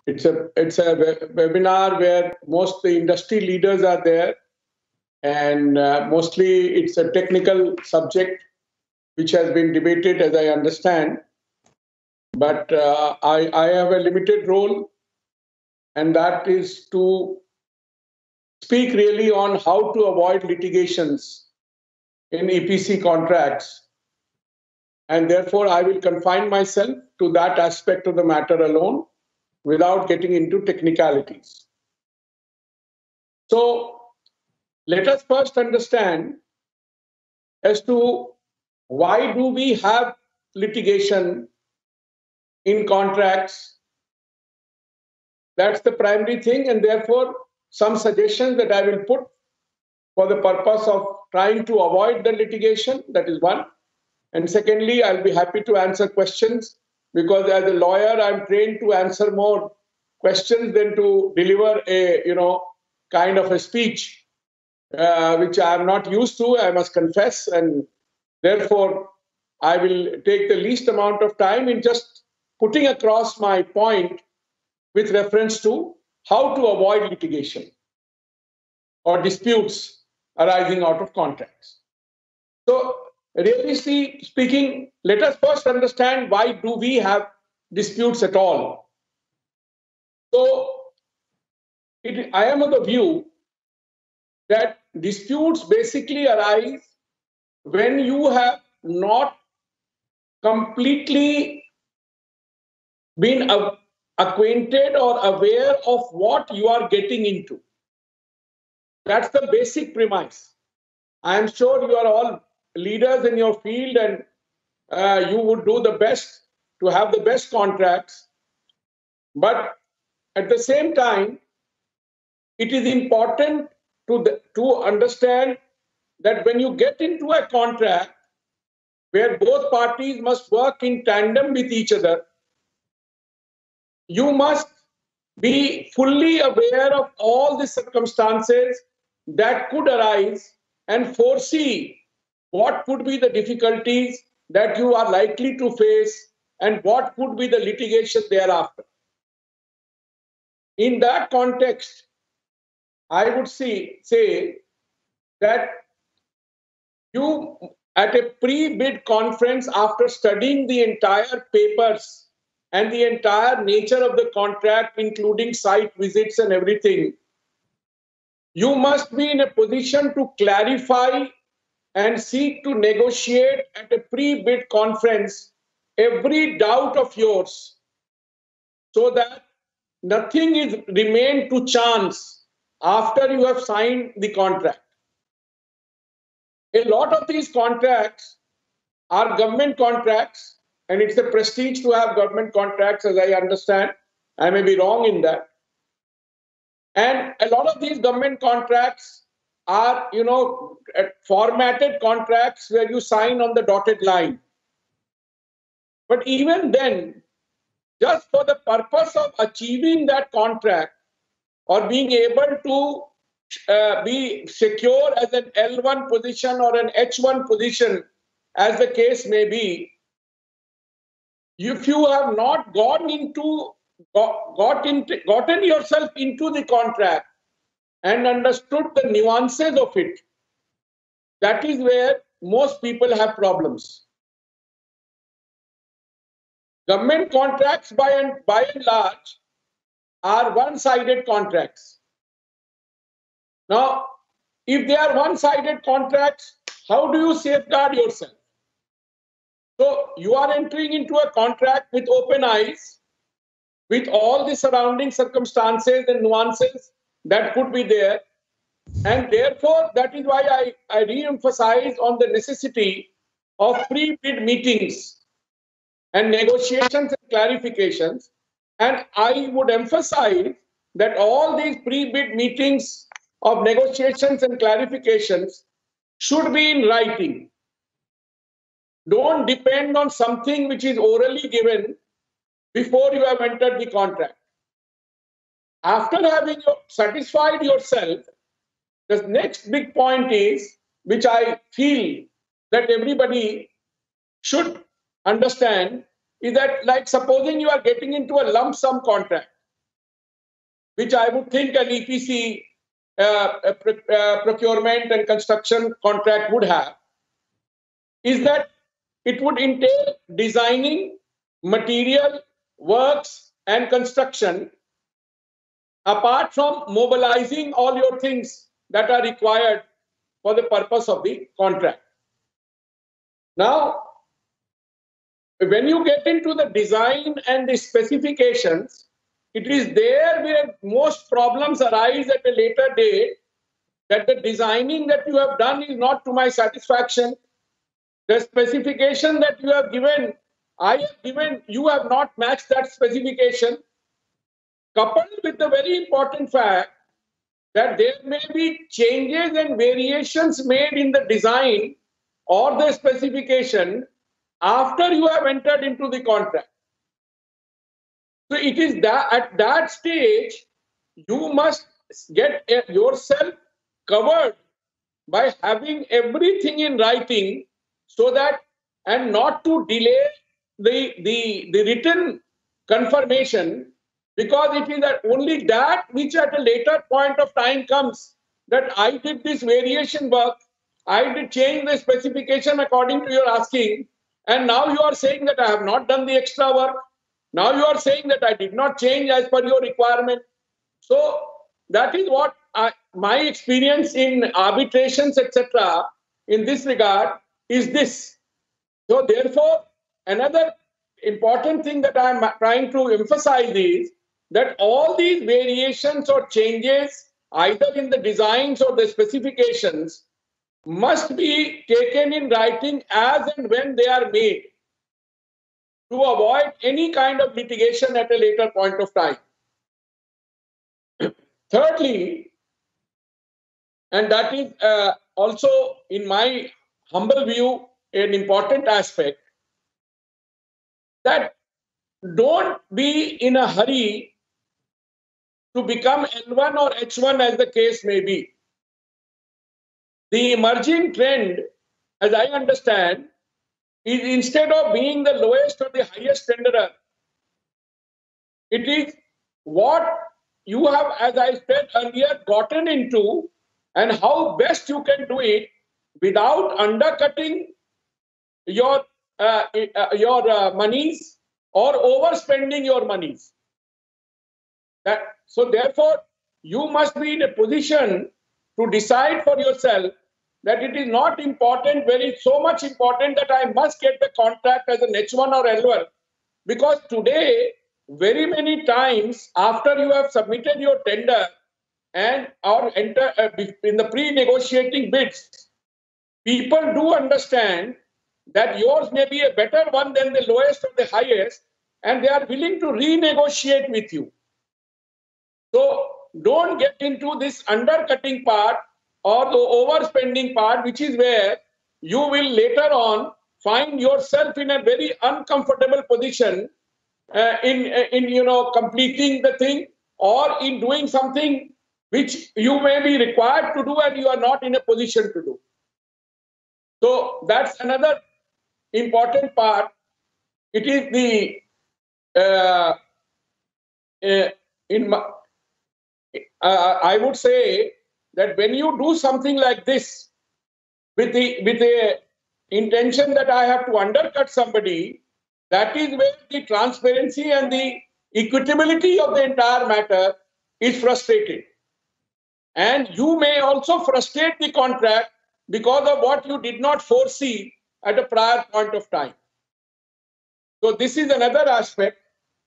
It's a webinar where most the industry leaders are there, and mostly it's a technical subject which has been debated, as I understand. But I have a limited role, and that is to speak really on how to avoid litigations in EPC contracts. And therefore, I will confine myself to that aspect of the matter alone without getting into technicalities. So let us first understand as to why do we have litigation in contracts. That's the primary thing, and therefore some suggestions that I will put for the purpose of trying to avoid the litigation. That is one. And secondly, I'll be happy to answer questions, because as a lawyer, I'm trained to answer more questions than to deliver a kind of a speech, which I'm not used to, I must confess. And therefore, I will take the least amount of time in just putting across my point with reference to how to avoid litigation or disputes arising out of contracts. So, really speaking, let us first understand why do we have disputes at all. So, I am of the view that disputes basically arise when you have not completely been acquainted or aware of what you are getting into. That's the basic premise. I am sure you are all leaders in your field, and you would do the best to have the best contracts. But at the same time, it is important to understand that when you get into a contract where both parties must work in tandem with each other, you must be fully aware of all the circumstances that could arise and foresee what could be the difficulties that you are likely to face and what could be the litigation thereafter. In that context, I would say that you, at a pre-bid conference, after studying the entire papers and the entire nature of the contract, including site visits and everything, you must be in a position to clarify and seek to negotiate at a pre-bid conference every doubt of yours, so that nothing is remained to chance after you have signed the contract. A lot of these contracts are government contracts, and it's a prestige to have government contracts, as I understand. I may be wrong in that. And a lot of these government contracts are, formatted contracts where you sign on the dotted line. But even then, just for the purpose of achieving that contract or being able to be secure as an L1 position or an H1 position, as the case may be, if you have not gotten yourself into the contract and understood the nuances of it, that is where most people have problems. Government contracts, by and large, are one-sided contracts. Now, if they are one-sided contracts, how do you safeguard yourself? So you are entering into a contract with open eyes, with all the surrounding circumstances and nuances that could be there. And therefore, that is why I re-emphasize on the necessity of pre-bid meetings and negotiations and clarifications. And I would emphasize that all these pre-bid meetings of negotiations and clarifications should be in writing. Don't depend on something which is orally given before you have entered the contract. After having satisfied yourself, the next big point is, which I feel that everybody should understand, is that, like, supposing you are getting into a lump sum contract. which I would think an EPC procurement and construction contract would have, is that it would entail designing material, works, and construction, apart from mobilizing all your things that are required for the purpose of the contract. Now, when you get into the design and the specifications, it is there where most problems arise at a later date, that the designing that you have done is not to my satisfaction. The specification that you have given, I have given, you have not matched that specification, coupled with the very important fact that there may be changes and variations made in the design or the specification after you have entered into the contract. So it is that at that stage, you must get yourself covered by having everything in writing, so that, and not to delay the written confirmation, because it is only that which at a later point of time comes, that I did this variation work, I did change the specification according to your asking, and now you are saying that I have not done the extra work. Now you are saying that I did not change as per your requirement. So that is what my experience in arbitrations, etc., in this regard is this. So therefore, another important thing that I am trying to emphasize is that all these variations or changes, either in the designs or the specifications, must be taken in writing as and when they are made, to avoid any kind of litigation at a later point of time. Thirdly, and that is also, in my humble view, an important aspect, that don't be in a hurry to become L1 or H1, as the case may be. The emerging trend, as I understand, is instead of being the lowest or the highest tenderer, it is what you have, as I said earlier, gotten into, and how best you can do it without undercutting your monies or overspending your monies. So therefore, you must be in a position to decide for yourself that it is not important, very so much important, that I must get the contract as an H1 or L1, because today, very many times after you have submitted your tender and or enter in the pre-negotiating bids, people do understand that yours may be a better one than the lowest or the highest, and they are willing to renegotiate with you. So don't get into this undercutting part or the overspending part, which is where you will later on find yourself in a very uncomfortable position in completing the thing, or in doing something which you may be required to do and you are not in a position to do. So that's another important part. It is I would say that when you do something like this with the intention that I have to undercut somebody, that is where the transparency and the equitability of the entire matter is frustrated. And you may also frustrate the contract because of what you did not foresee at a prior point of time. So this is another aspect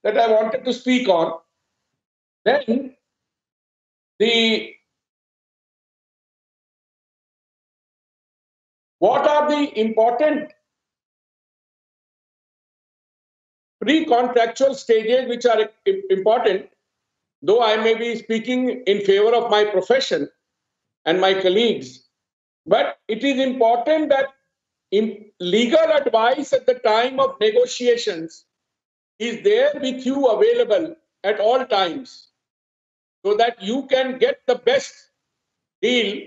that I wanted to speak on. Then what are the important pre-contractual stages which are important, though I may be speaking in favor of my profession and my colleagues, but it is important that legal advice at the time of negotiations is there with you available at all times, so that you can get the best deal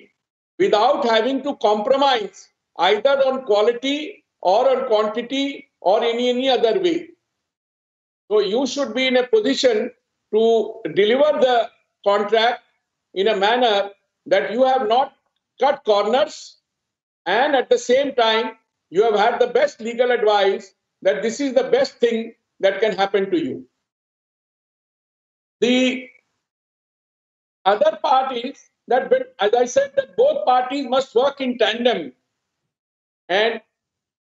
without having to compromise either on quality or on quantity or in any other way. So you should be in a position to deliver the contract in a manner that you have not cut corners, and at the same time, you have had the best legal advice that this is the best thing that can happen to you. The other part is that, as I said, that both parties must work in tandem. And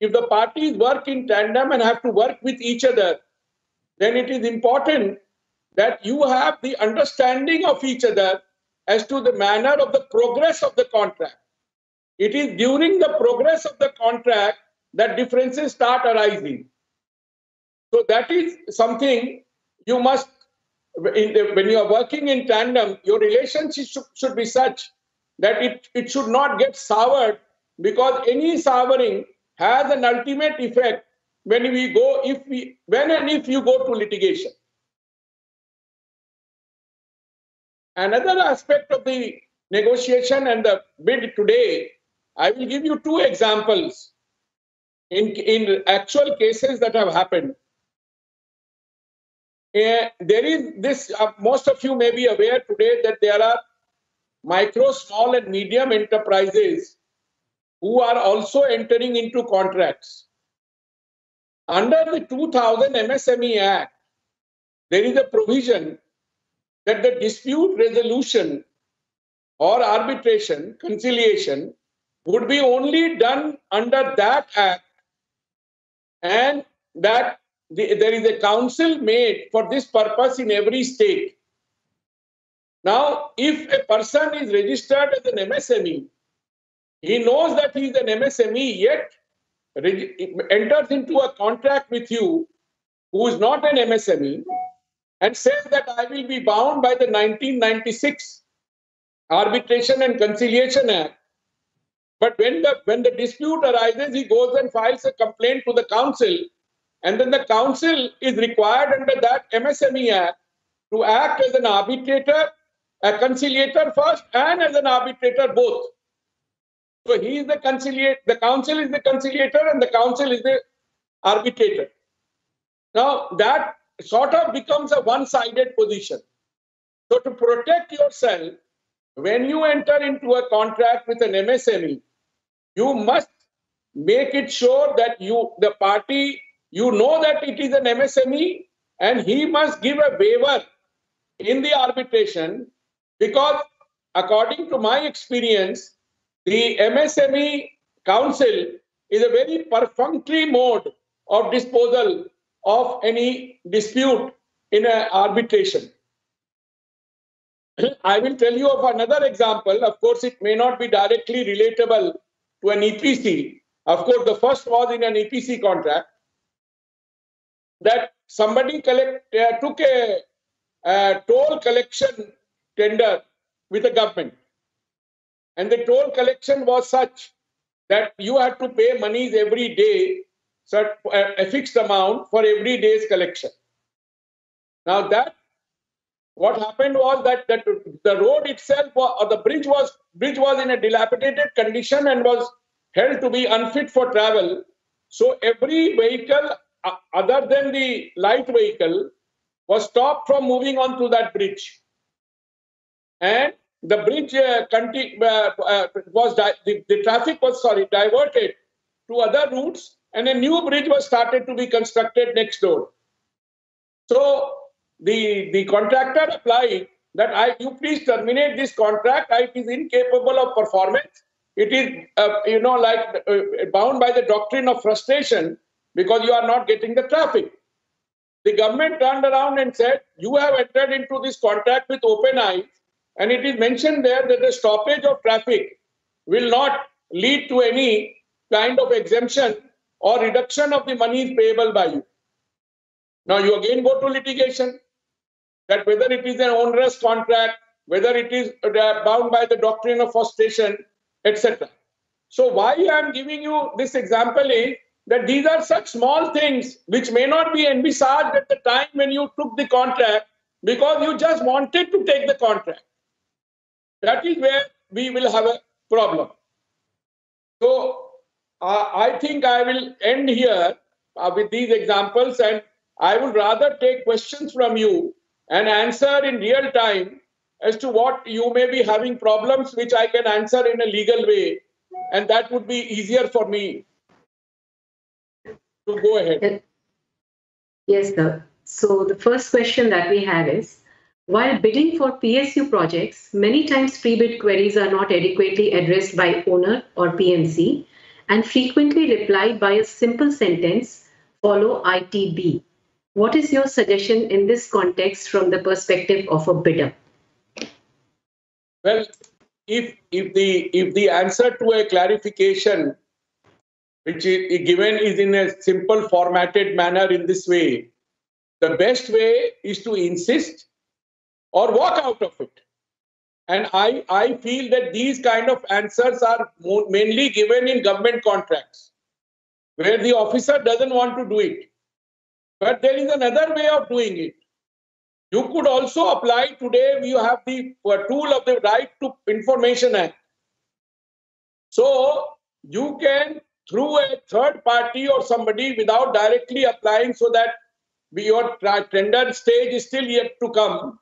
if the parties work in tandem and have to work with each other, then it is important that you have the understanding of each other as to the manner of the progress of the contract. It is during the progress of the contract that differences start arising. So that is something you must, when you are working in tandem, your relationship should be such that it should not get soured, because any souring has an ultimate effect when and if you go to litigation. Another aspect of the negotiation and the bid today, I will give you two examples in actual cases that have happened. There is this, most of you may be aware today that there are micro, small and medium enterprises who are also entering into contracts. Under the 2000 MSME Act, there is a provision that the dispute resolution or arbitration, conciliation, would be only done under that act, and that there is a council made for this purpose in every state. Now, if a person is registered as an MSME, he knows that he is an MSME, yet enters into a contract with you who is not an MSME and says that I will be bound by the 1996 Arbitration and Conciliation Act. But when the dispute arises, he goes and files a complaint to the council, and then the council is required under that MSME Act to act as an arbitrator, a conciliator first, and as an arbitrator both. So he is the conciliator, the council is the conciliator, and the council is the arbitrator. Now that sort of becomes a one-sided position. So to protect yourself, when you enter into a contract with an MSME, you must make it sure that the party, you know that it is an MSME, and he must give a waiver in the arbitration, because according to my experience, the MSME council is a very perfunctory mode of disposal of any dispute in an arbitration. I will tell you of another example. Of course, it may not be directly relatable to an EPC. Of course, the first was in an EPC contract, that somebody took a toll collection tender with the government. And the toll collection was such that you had to pay monies every day, a fixed amount for every day's collection. Now what happened was that the road itself, or the bridge was in a dilapidated condition and was held to be unfit for travel. So every vehicle other than the light vehicle was stopped from moving on to that bridge. And the bridge the traffic was diverted to other routes, and a new bridge was started to be constructed next door. So the contractor applied that you please terminate this contract. It is incapable of performance. It is bound by the doctrine of frustration because you are not getting the traffic. The government turned around and said, you have entered into this contract with open eyes, and it is mentioned there that the stoppage of traffic will not lead to any kind of exemption or reduction of the monies payable by you. Now you again go to litigation, that whether it is an onerous contract, whether it is bound by the doctrine of frustration, etc. So why I am giving you this example is that these are such small things which may not be envisaged at the time when you took the contract, because you just wanted to take the contract. That is where we will have a problem. So I think I will end here with these examples, and I would rather take questions from you and answer in real time as to what you may be having problems, which I can answer in a legal way, and that would be easier for me to go ahead. Yes, sir. So the first question that we have is, while bidding for PSU projects, many times pre-bid queries are not adequately addressed by owner or PMC and frequently replied by a simple sentence, follow ITB. What is your suggestion in this context from the perspective of a bidder? Well, if the answer to a clarification which is given is in a simple formatted manner in this way, the best way is to insist or walk out of it. And I feel that these kind of answers are mainly given in government contracts, where the officer doesn't want to do it. But there is another way of doing it. You could also apply today, you have the tool of the Right to Information Act. So you can, through a third party or somebody, without directly applying, so that your tender stage is still yet to come,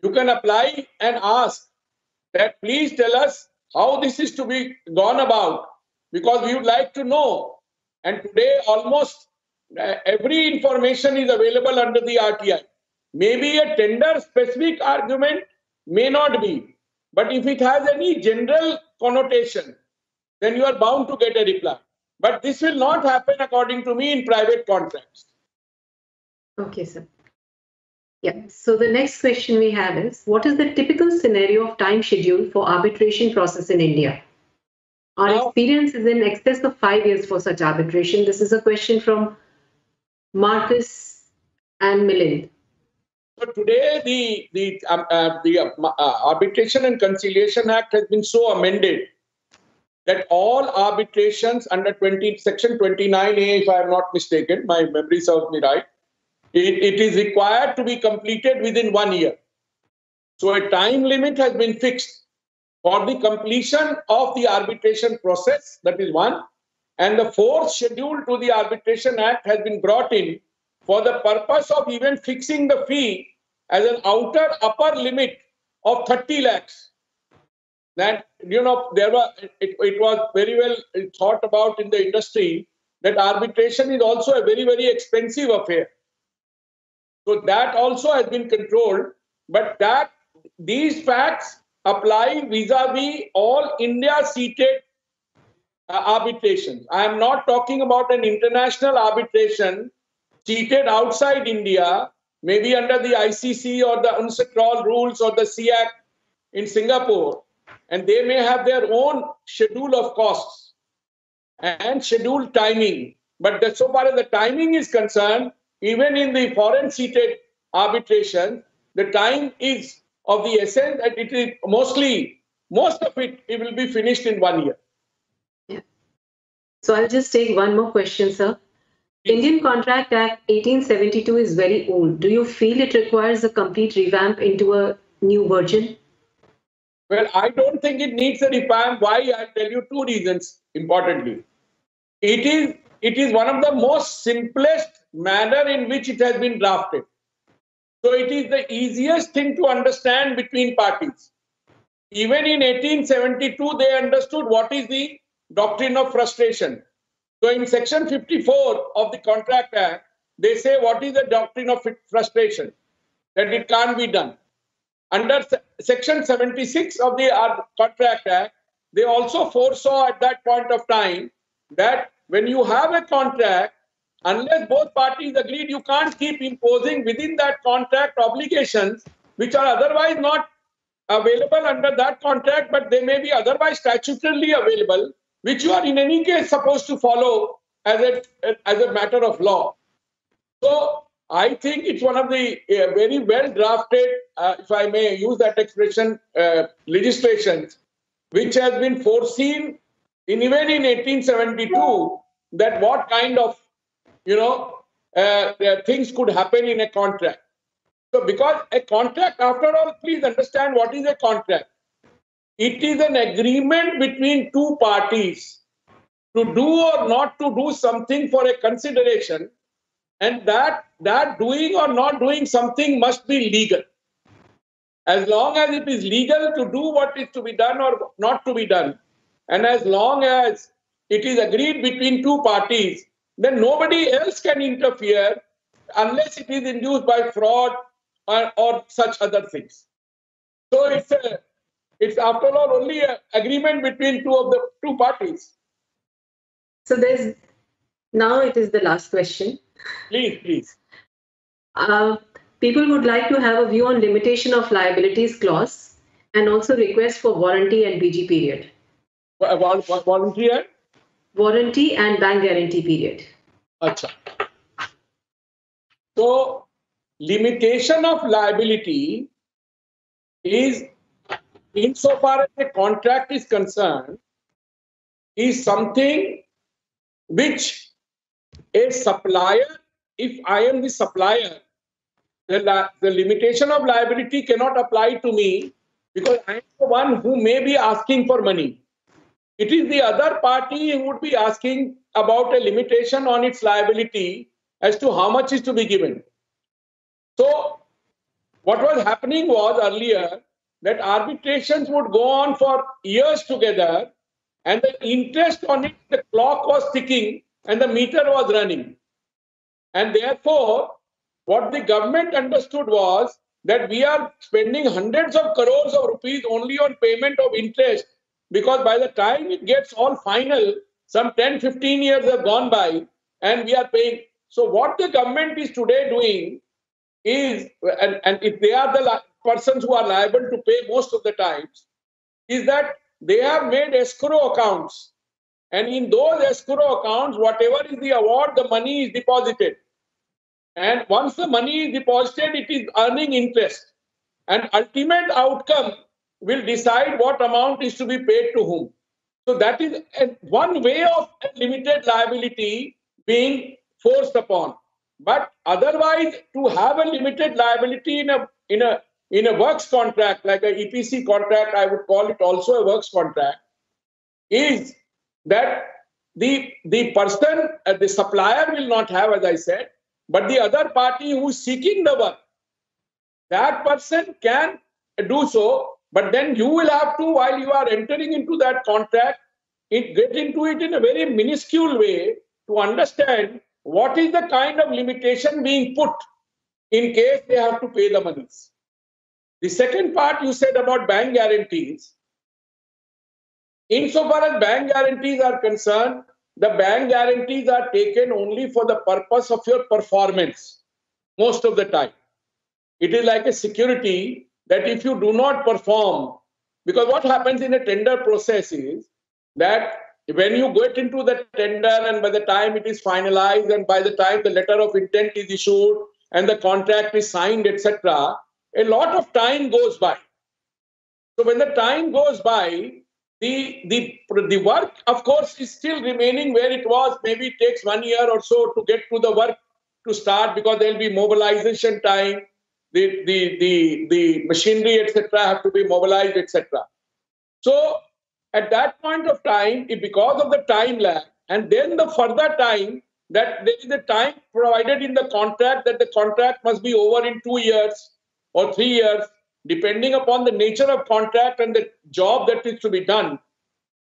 you can apply and ask that please tell us how this is to be gone about, because we would like to know. And today almost every information is available under the RTI. Maybe a tender specific argument may not be, but if it has any general connotation, then you are bound to get a reply. But this will not happen, according to me, in private contracts. Okay, sir. Yeah. So the next question we have is, what is the typical scenario of time schedule for arbitration process in India? Our experience is in excess of 5 years for such arbitration. This is a question from Marcus and Milind. So today, the Arbitration and Conciliation Act has been so amended that all arbitrations under Section 29A, if I am not mistaken, my memory serves me right, it is required to be completed within 1 year. So a time limit has been fixed for the completion of the arbitration process, that is one. And the fourth schedule to the Arbitration Act has been brought in for the purpose of even fixing the fee as an upper limit of 30 lakhs. That, there were, it was very well thought about in the industry that arbitration is also a very, very expensive affair. So that also has been controlled, but that these facts apply vis-a-vis all India seated arbitrations. I am not talking about an international arbitration seated outside India, maybe under the ICC or the UNCITRAL rules or the SEAC in Singapore, and they may have their own schedule of costs and scheduled timing. But so far as the timing is concerned, even in the foreign seated arbitration, the time is of the essence, and it is most of it will be finished in 1 year. Yeah. So I'll just take one more question, sir. Indian Contract Act 1872 is very old. Do you feel it requires a complete revamp into a new version? Well, I don't think it needs a revamp. Why? I'll tell you two reasons, importantly. It is one of the most simplest manner in which it has been drafted. So it is the easiest thing to understand between parties. Even in 1872, they understood what is the doctrine of frustration. So in Section 54 of the Contract Act, they say what is the doctrine of frustration, that it can't be done. Under Section 76 of the Contract Act, they also foresaw at that point of time that when you have a contract, unless both parties agreed, you can't keep imposing within that contract obligations which are otherwise not available under that contract, but they may be otherwise statutorily available, which you are in any case supposed to follow as a matter of law. So I think it's one of the very well drafted, if I may use that expression, legislations, which has been foreseen even in 1872, that what kind of things could happen in a contract. So because a contract, after all, please understand what is a contract. It is an agreement between two parties to do or not to do something for a consideration, and that doing or not doing something must be legal. as long as it is legal to do what is to be done or not to be done, and as long as it is agreed between two parties, then nobody else can interfere unless it is induced by fraud or such other things. So it's after all only an agreement between two parties. So now it is the last question. Please. People would like to have a view on limitation of liabilities clause and also request for warranty and BG period. Warranty and? Warranty and bank guarantee period. Achha. So, limitation of liability is, insofar as the contract is concerned, is something which a supplier, if I am the supplier, the limitation of liability cannot apply to me because I am the one who may be asking for money. It is the other party who would be asking about a limitation on its liability as to how much is to be given. So, what was happening was earlier that arbitrations would go on for years together, and the interest on it, the clock was ticking and the meter was running. And therefore, what the government understood was that we are spending hundreds of crores of rupees only on payment of interest, because by the time it gets all final, some 10-15 years have gone by and we are paying. So what the government is today doing is, and if they are the persons who are liable to pay most of the times, is that they have made escrow accounts. And in those escrow accounts, whatever is the award, the money is deposited. And once the money is deposited, it is earning interest. And ultimate outcome will decide what amount is to be paid to whom. So that is one way of limited liability being forced upon. But otherwise, to have a limited liability in a works contract, like a EPC contract, I would call it also a works contract, is that the person, the supplier will not have, as I said, but the other party who is seeking the work, that person can do so, but then you will have to, while you are entering into that contract, get into it in a very minuscule way to understand what is the kind of limitation being put in case they have to pay the monies. The second part you said about bank guarantees. Insofar as bank guarantees are concerned, the bank guarantees are taken only for the purpose of your performance most of the time. It is like a security that if you do not perform, because what happens in a tender process is that when you get into the tender and by the time it is finalized and by the time the letter of intent is issued and the contract is signed, etc., a lot of time goes by. So when the time goes by, the work, of course, is still remaining where it was. Maybe it takes 1 year or so to get to the work to start, because there will be mobilization time, the machinery, etc., have to be mobilized, etc. So at that point of time, because of the time lag, and then the further time, that there is a time provided in the contract that the contract must be over in 2 years or 3 years, depending upon the nature of contract and the job that is to be done,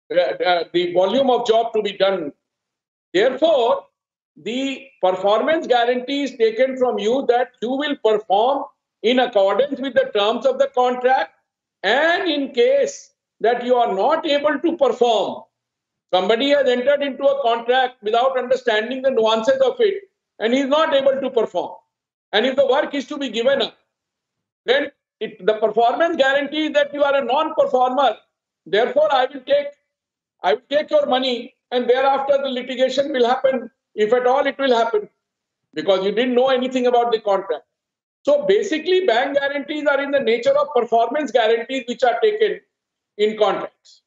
the volume of job to be done. Therefore, the performance guarantee is taken from you that you will perform in accordance with the terms of the contract, and in case that you are not able to perform, somebody has entered into a contract without understanding the nuances of it, and he is not able to perform. And if the work is to be given up, then the performance guarantee is that you are a non-performer. Therefore, I will take your money, and thereafter the litigation will happen, if at all it will happen, because you didn't know anything about the contract. So basically, bank guarantees are in the nature of performance guarantees which are taken in contracts.